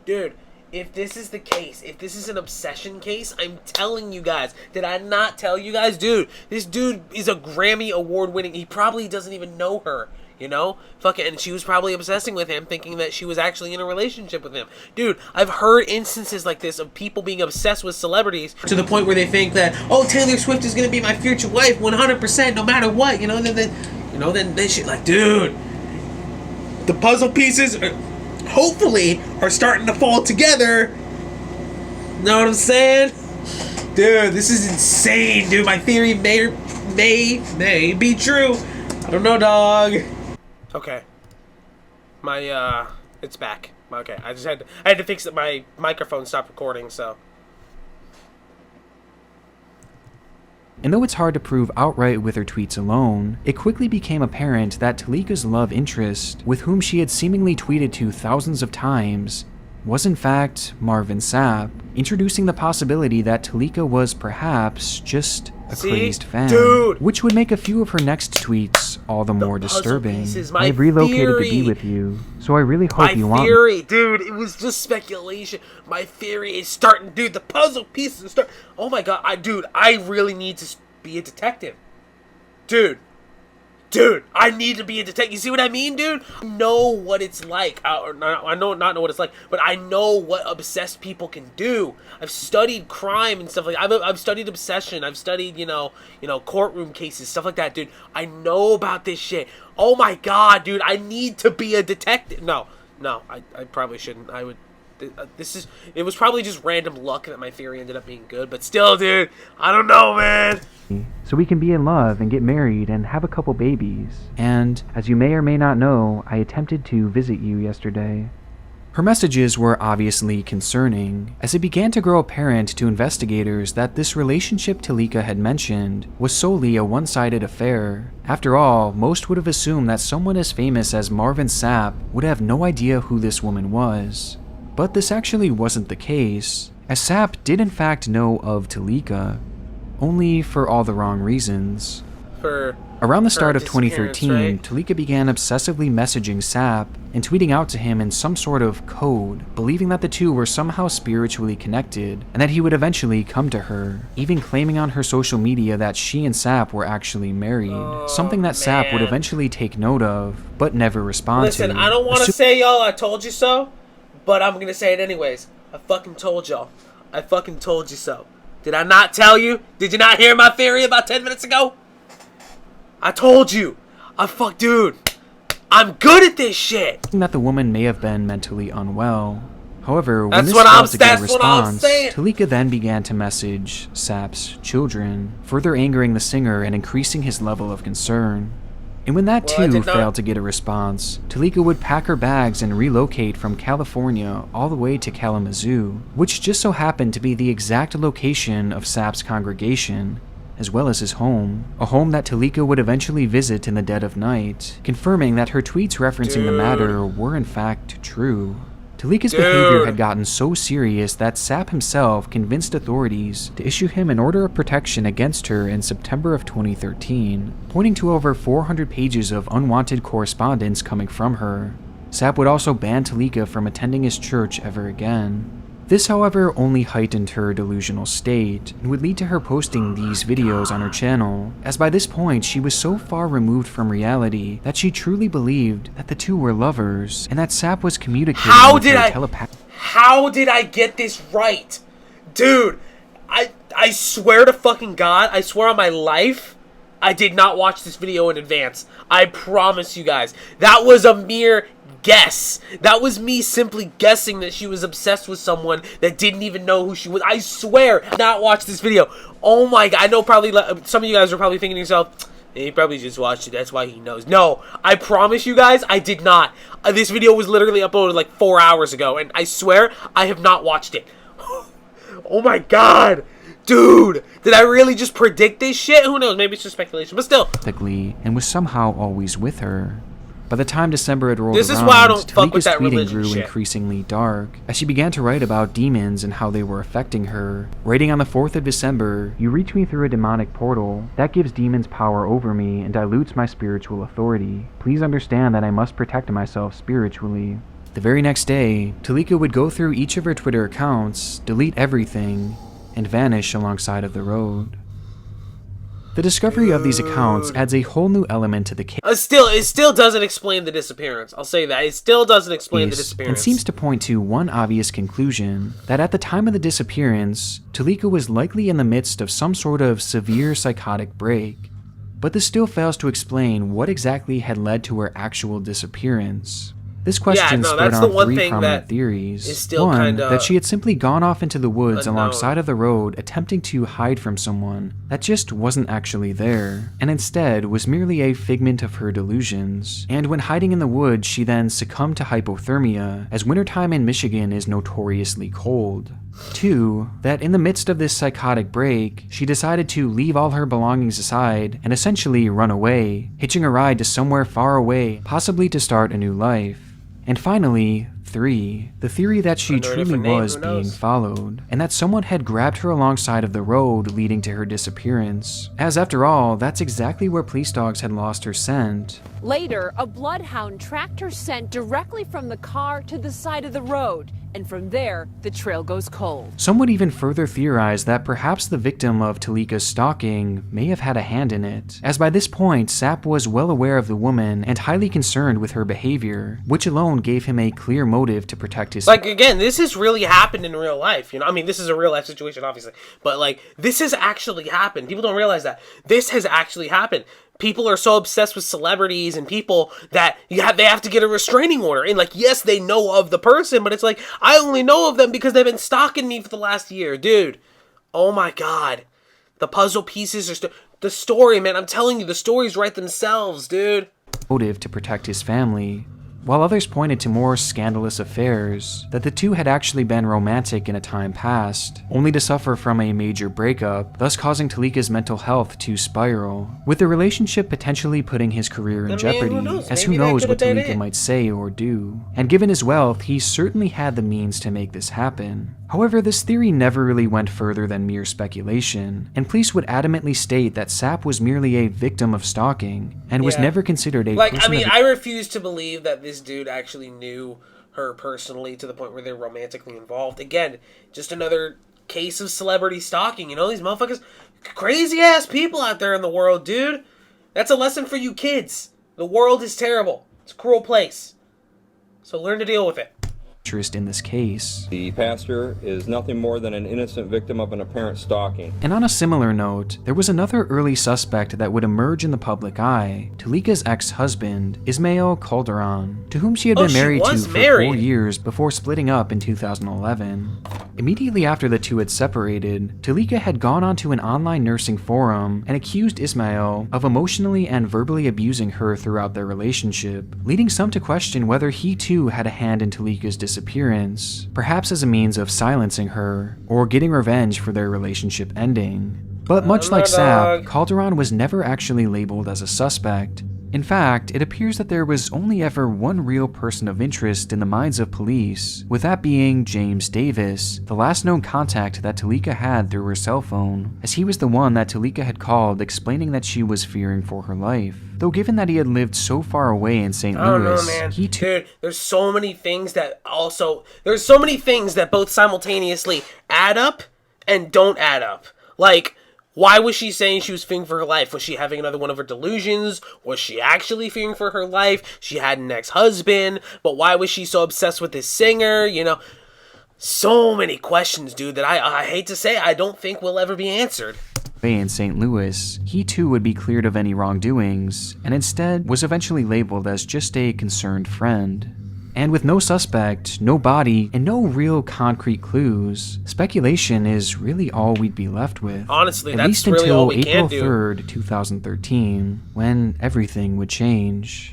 Dude. If this is the case, if this is an obsession case, I'm telling you guys. Did I not tell you guys? Dude, this dude is a Grammy award winning. He probably doesn't even know her, and she was probably obsessing with him, thinking that she was actually in a relationship with him. Dude, I've heard instances like this of people being obsessed with celebrities to the point where they think that, oh, Taylor Swift is going to be my future wife 100%, no matter what, then shit, like, dude, the puzzle pieces hopefully are starting to fall together. Know what I'm saying? Dude, this is insane, dude. My theory may be true. I don't know, dog. Okay. It's back. Okay, I had to fix it. My microphone stopped recording, so. And though it's hard to prove outright with her tweets alone, it quickly became apparent that Talika's love interest, with whom she had seemingly tweeted to thousands of times, was in fact Marvin Sapp, introducing the possibility that Talika was perhaps just a crazed fan, dude, which would make a few of her next tweets all the more disturbing. I've relocated to be with you, so I really hope you want me. My theory, dude, it was just speculation. My theory is starting, dude, the puzzle pieces start. Oh my god, I really need to be a detective. Dude, I need to be a detective. You see what I mean, dude? I know what it's like. I know not know what it's like, but I know what obsessed people can do. I've studied crime and stuff like that. I've studied obsession. I've studied, courtroom cases, stuff like that, dude. I know about this shit. Oh my god, dude, I need to be a detective. No, I probably shouldn't. It was probably just random luck that my theory ended up being good, but still, dude, I don't know, man. So we can be in love and get married and have a couple babies. And, as you may or may not know, I attempted to visit you yesterday. Her messages were obviously concerning, as it began to grow apparent to investigators that this relationship Talika had mentioned was solely a one-sided affair. After all, most would have assumed that someone as famous as Marvin Sapp would have no idea who this woman was. But this actually wasn't the case, as Sapp did in fact know of Talika. only for all the wrong reasons. For Around the start of disappearance, 2013, right? Talika began obsessively messaging Sap and tweeting out to him in some sort of code, believing that the two were somehow spiritually connected and that he would eventually come to her, even claiming on her social media that she and Sap were actually married, something that Sap would eventually take note of, but never respond to. Listen, I don't want to say y'all I told you so, but I'm gonna say it anyways. I fucking told y'all. I fucking told you so. Did I not tell you? Did you not hear my theory about 10 minutes ago? I told you. Dude. I'm good at this shit. That the woman may have been mentally unwell. However, when That's this what failed I'm- to get a that's what I'm response, saying. Talika then began to message Sap's children, further angering the singer and increasing his level of concern. And when that Well, I too did not- failed to get a response, Talika would pack her bags and relocate from California all the way to Kalamazoo, which just so happened to be the exact location of Sap's congregation, as well as his home, a home that Talika would eventually visit in the dead of night, confirming that her tweets referencing the matter were in fact true. Talika's behavior had gotten so serious that Sap himself convinced authorities to issue him an order of protection against her in September of 2013, pointing to over 400 pages of unwanted correspondence coming from her. Sap would also ban Talika from attending his church ever again. This, however, only heightened her delusional state, and would lead to her posting these videos on her channel, as by this point she was so far removed from reality that she truly believed that the two were lovers, and that Sap was communicating with her telepathically. How did I get this right? Dude, I swear to fucking God, I swear on my life, I did not watch this video in advance. I promise you guys. That was a mere guess. That was me simply guessing that she was obsessed with someone that didn't even know who she was. I swear, not watch this video. Oh my God. I know probably some of you guys are probably thinking to yourself, he probably just watched it, that's why he knows. No, I promise you guys, I did not. This video was literally uploaded like 4 hours ago, and I swear, I have not watched it. Oh my God. Dude, did I really just predict this shit? Who knows? Maybe it's just speculation, but still. And was somehow always with her. By the time December had rolled This is around, why I don't fuck with Talika's that tweeting religion grew shit. increasingly dark, as she began to write about demons and how they were affecting her. Writing on the 4th of December, "You reach me through a demonic portal. That gives demons power over me and dilutes my spiritual authority. Please understand that I must protect myself spiritually." The very next day, Talika would go through each of her Twitter accounts, delete everything, and vanish alongside of the road. The discovery of these accounts adds a whole new element to the case. It still doesn't explain the disappearance. I'll say that. It still doesn't explain the disappearance. And seems to point to one obvious conclusion, that at the time of the disappearance, Talika was likely in the midst of some sort of severe psychotic break. But this still fails to explain what exactly had led to her actual disappearance. This question spurred on 3 prominent theories. One, that she had simply gone off into the woods alongside of the road attempting to hide from someone that just wasn't actually there, and instead was merely a figment of her delusions. And when hiding in the woods, she then succumbed to hypothermia, as wintertime in Michigan is notoriously cold. 2, that in the midst of this psychotic break, she decided to leave all her belongings aside and essentially run away, hitching a ride to somewhere far away, possibly to start a new life. And finally, 3, the theory that she truly was being followed, and that someone had grabbed her alongside of the road leading to her disappearance. As after all, that's exactly where police dogs had lost her scent. Later, a bloodhound tracked her scent directly from the car to the side of the road, and from there, the trail goes cold. Some would even further theorize that perhaps the victim of Talika's stalking may have had a hand in it, as by this point, Sap was well aware of the woman and highly concerned with her behavior, which alone gave him a clear motive to protect his— Like, again, this has really happened in real life, you know? I mean, this is a real life situation, obviously, but, like, this has actually happened. People don't realize that. This has actually happened. People are so obsessed with celebrities and people that they have to get a restraining order. And, like, yes, they know of the person, but it's like, I only know of them because they've been stalking me for the last year. Dude, oh my God. The puzzle pieces are the story, man. I'm telling you, the stories write themselves, dude. Motive to protect his family. while others pointed to more scandalous affairs, that the two had actually been romantic in a time past, only to suffer from a major breakup, thus causing Talika's mental health to spiral, with the relationship potentially putting his career in jeopardy, as who knows what Talika might say or do. And given his wealth, he certainly had the means to make this happen. However, this theory never really went further than mere speculation, and police would adamantly state that Sapp was merely a victim of stalking, and was never considered a person I refuse to believe that this dude actually knew her personally to the point where they're romantically involved. Again, just another case of celebrity stalking, you know? These motherfuckers, crazy-ass people out there in the world, dude. That's a lesson for you kids. The world is terrible. It's a cruel place. So learn to deal with it. Interest in this case. The pastor is nothing more than an innocent victim of an apparent stalking. And on a similar note, there was another early suspect that would emerge in the public eye, Talika's ex-husband, Ismael Calderon, to whom she had been married to for 4 years before splitting up in 2011. Immediately after the two had separated, Talika had gone onto an online nursing forum and accused Ismael of emotionally and verbally abusing her throughout their relationship, leading some to question whether he too had a hand in Talika's disappearance, perhaps as a means of silencing her, or getting revenge for their relationship ending. But much like Sapp, Calderon was never actually labeled as a suspect. In fact, it appears that there was only ever one real person of interest in the minds of police, with that being James Davis, the last known contact that Talika had through her cell phone, as he was the one that Talika had called explaining that she was fearing for her life. Though given that he had lived so far away in St. Louis, he too— Dude, there's so many things that both simultaneously add up and don't add up. Like, why was she saying she was fearing for her life? Was she having another one of her delusions? Was she actually fearing for her life? She had an ex-husband, but why was she so obsessed with this singer? You know, so many questions, dude, that I hate to say I don't think will ever be answered. In St. Louis, he too would be cleared of any wrongdoings, and instead was eventually labeled as just a concerned friend. And with no suspect, no body, and no real concrete clues, speculation is really all we'd be left with. Honestly, at that's least really until all we April can do. 3rd, 2013, when everything would change.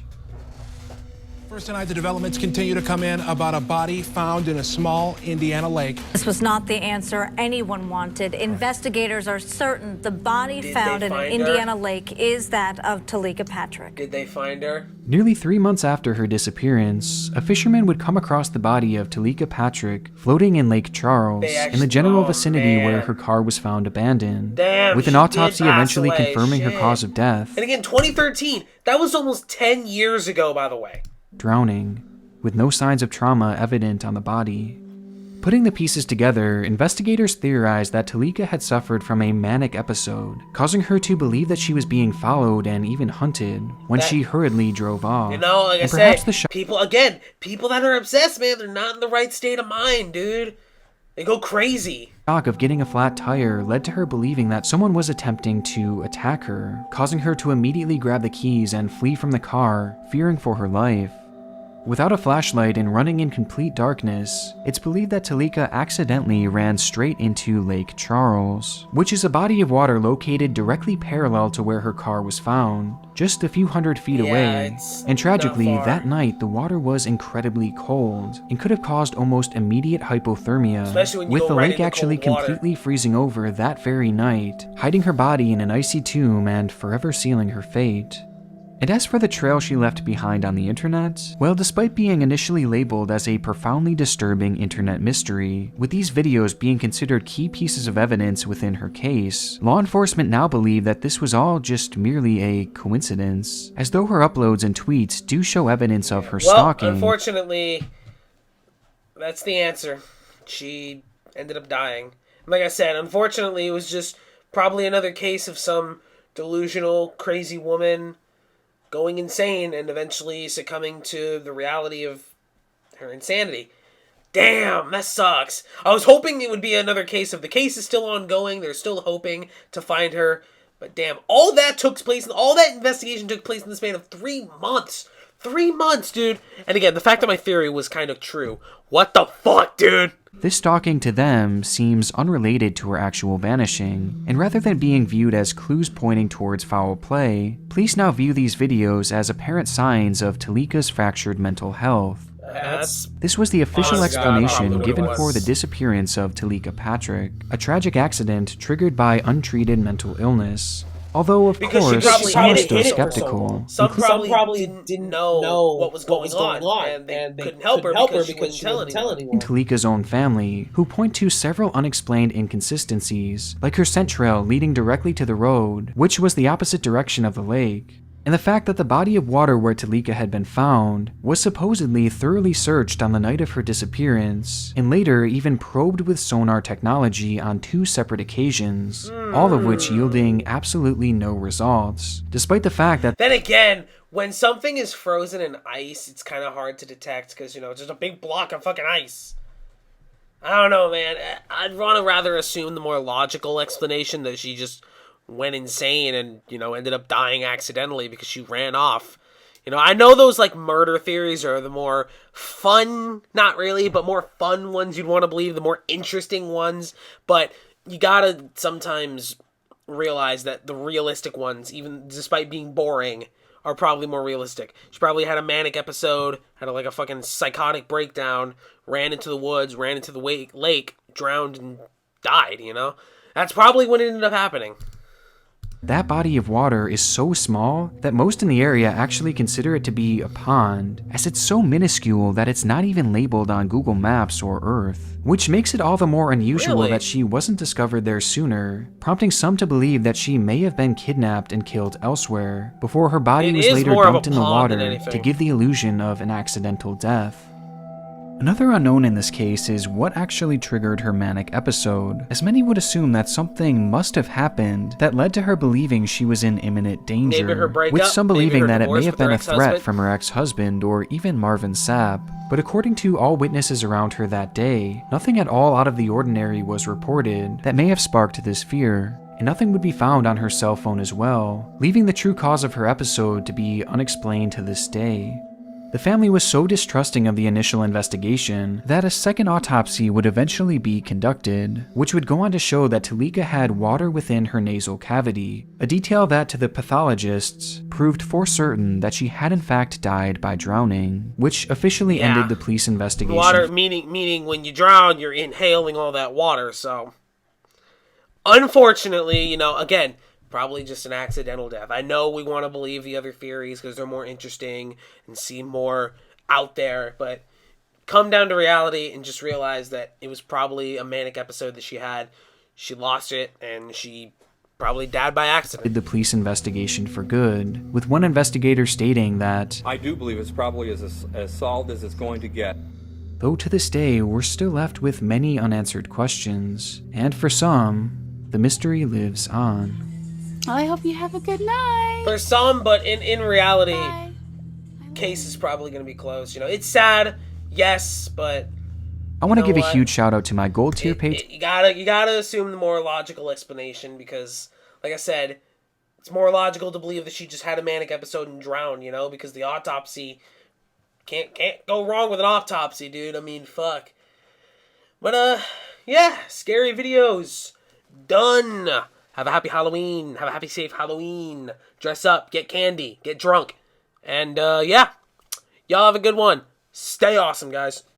First tonight, the developments continue to come in about a body found in a small Indiana lake. This was not the answer anyone wanted. Investigators are certain the body found in an Indiana lake is that of Talika Patrick. Did they find her? Nearly 3 months after her disappearance, a fisherman would come across the body of Talika Patrick floating in Lake Charles, in the general vicinity where her car was found abandoned, with an autopsy eventually confirming her cause of death. And again, 2013, that was almost 10 years ago, by the way. Drowning, with no signs of trauma evident on the body. Putting the pieces together, investigators theorized that Talika had suffered from a manic episode, causing her to believe that she was being followed and even hunted when she hurriedly drove off. You know, like I said, people that are obsessed, man, they're not in the right state of mind, dude. They go crazy. Shock of getting a flat tire led to her believing that someone was attempting to attack her, causing her to immediately grab the keys and flee from the car, fearing for her life. Without a flashlight and running in complete darkness, it's believed that Talika accidentally ran straight into Lake Charles, which is a body of water located directly parallel to where her car was found, just a few hundred feet away. And tragically, that night the water was incredibly cold and could have caused almost immediate hypothermia, with the lake actually completely freezing over that very night, hiding her body in an icy tomb and forever sealing her fate. And as for the trail she left behind on the internet, well, despite being initially labeled as a profoundly disturbing internet mystery, with these videos being considered key pieces of evidence within her case, law enforcement now believe that this was all just merely a coincidence, as though her uploads and tweets do show evidence of her stalking. Well, unfortunately, that's the answer. She ended up dying. Like I said, unfortunately, it was just probably another case of some delusional, crazy woman going insane and eventually succumbing to the reality of her insanity. Damn, that sucks. I was hoping it would be another case of the case is still ongoing. They're still hoping to find her. But damn, all that investigation took place in the span of 3 months. 3 months, dude. And again, the fact that my theory was kind of true. What the fuck, dude? This stalking to them seems unrelated to her actual vanishing, and rather than being viewed as clues pointing towards foul play, police now view these videos as apparent signs of Talika's fractured mental health. This was the official explanation given for the disappearance of Talika Patrick, a tragic accident triggered by untreated mental illness. Although, of course, some are still skeptical. Some probably didn't know what was going on, and they couldn't help her because she wouldn't tell anyone. Talika's own family, who point to several unexplained inconsistencies, like her scent trail leading directly to the road, which was the opposite direction of the lake, and the fact that the body of water where Talika had been found was supposedly thoroughly searched on the night of her disappearance, and later even probed with sonar technology on 2 separate occasions, all of which yielding absolutely no results, despite the fact that— Then again, when something is frozen in ice, it's kind of hard to detect because, you know, it's just a big block of fucking ice. I don't know, man. I'd rather assume the more logical explanation that she just went insane and, you know, ended up dying accidentally because she ran off. You know, I know those, like, murder theories are the more fun, not really, but more fun ones you'd want to believe, the more interesting ones, but you gotta sometimes realize that the realistic ones, even despite being boring, are probably more realistic. She probably had a manic episode, had a fucking psychotic breakdown, ran into the woods, ran into the lake, drowned, and died, you know? That's probably what ended up happening. that body of water is so small that most in the area actually consider it to be a pond, as it's so minuscule that it's not even labeled on Google Maps or Earth, which makes it all the more unusual that she wasn't discovered there sooner, prompting some to believe that she may have been kidnapped and killed elsewhere, before her body was later dumped in the water to give the illusion of an accidental death. Another unknown in this case is what actually triggered her manic episode, as many would assume that something must have happened that led to her believing she was in imminent danger, with some believing that it may have been a threat from her ex-husband or even Marvin Sapp. But according to all witnesses around her that day, nothing at all out of the ordinary was reported that may have sparked this fear, and nothing would be found on her cell phone as well, leaving the true cause of her episode to be unexplained to this day. The family was so distrusting of the initial investigation that a second autopsy would eventually be conducted, which would go on to show that Talika had water within her nasal cavity, a detail that to the pathologists proved for certain that she had in fact died by drowning, which officially ended the police investigation. Water, meaning when you drown, you're inhaling all that water, so unfortunately, you know, again, probably just an accidental death. I know we want to believe the other theories because they're more interesting and seem more out there, but come down to reality and just realize that it was probably a manic episode that she had. She lost it, and she probably died by accident. Did the police investigation for good, with one investigator stating that, I do believe it's probably as solved as it's going to get. Though to this day, we're still left with many unanswered questions, and for some, the mystery lives on. Well, I hope you have a good night. For some, but in reality, case is probably going to be closed. You know, it's sad, yes, but I want to give a huge shout out to my gold tier page. You gotta assume the more logical explanation because, like I said, it's more logical to believe that she just had a manic episode and drowned. You know, because the autopsy can't go wrong with an autopsy, dude. I mean, fuck. But yeah, scary videos done. Have a happy Halloween. Have a happy, safe Halloween. Dress up. Get candy. Get drunk. And, yeah. Y'all have a good one. Stay awesome, guys.